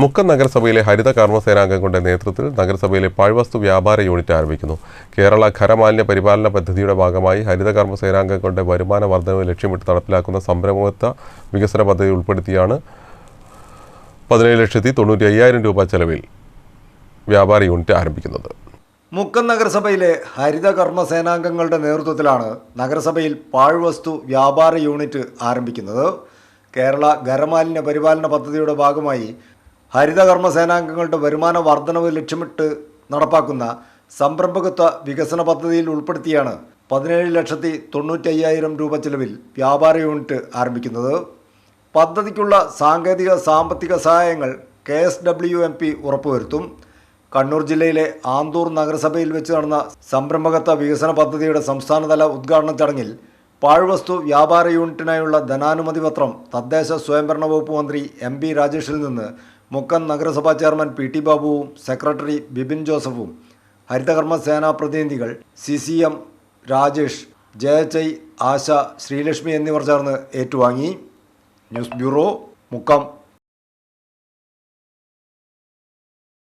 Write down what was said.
മുക്കം നഗരസഭയിലെ ഹരിത കർമ്മസേനാംഗങ്ങളുടെ നേതൃത്വത്തിൽ നഗരസഭയിലെ പാഴ്വസ്തു വ്യാപാര യൂണിറ്റ് ആരംഭിക്കുന്നു. കേരള ഖരമാലിന്യ പരിപാലന പദ്ധതിയുടെ ഭാഗമായി ഹരിത കർമ്മസേനാംഗങ്ങളുടെ വരുമാന വർധനവ് ലക്ഷ്യമിട്ട് നടപ്പിലാക്കുന്ന സംരംഭകത്വ വികസന പദ്ധതി ഉൾപ്പെടുത്തിയാണ് 17,95,000 രൂപ ചെലവിൽ വ്യാപാര യൂണിറ്റ് ആരംഭിക്കുന്നത്. മുക്കം നഗരസഭയിലെ ഹരിത കർമ്മസേനാംഗങ്ങളുടെ നേതൃത്വത്തിലാണ് നഗരസഭയിൽ പാഴ്വസ്തു വ്യാപാര യൂണിറ്റ് ആരംഭിക്കുന്നത്. കേരള ഖരമാലിന്യ പരിപാലന പദ്ധതിയുടെ ഭാഗമായി ഹരിത കർമ്മസേനാംഗങ്ങളുടെ വരുമാന വർധനവ് ലക്ഷ്യമിട്ട് നടപ്പാക്കുന്ന സംരംഭകത്വ വികസന പദ്ധതിയിൽ ഉൾപ്പെടുത്തിയാണ് 17,95,000 രൂപ ചെലവിൽ വ്യാപാര യൂണിറ്റ് ആരംഭിക്കുന്നത്. പദ്ധതിക്കുള്ള സാങ്കേതിക സാമ്പത്തിക സഹായങ്ങൾ KSWMP ഉറപ്പുവരുത്തും. കണ്ണൂർ ജില്ലയിലെ ആന്തൂർ നഗരസഭയിൽ വെച്ച് നടന്ന സംരംഭകത്വ വികസന പദ്ധതിയുടെ സംസ്ഥാനതല ഉദ്ഘാടന ചടങ്ങിൽ പാഴ്വസ്തു വ്യാപാര യൂണിറ്റിനായുള്ള ധനാനുമതി പത്രം തദ്ദേശ സ്വയംഭരണ വകുപ്പ് മന്ത്രി MP രാജേഷിൽ നിന്ന് മുക്കം നഗരസഭാ ചെയർമാൻ PT ബാബുവും സെക്രട്ടറി ബിബിൻ ജോസഫും ഹരിതകർമ്മ സേനാ പ്രതിനിധികൾ CCM രാജേഷ്, JHI ആശ, ശ്രീലക്ഷ്മി എന്നിവർ ചേർന്ന് ഏറ്റുവാങ്ങി. News bureau, Mukkam.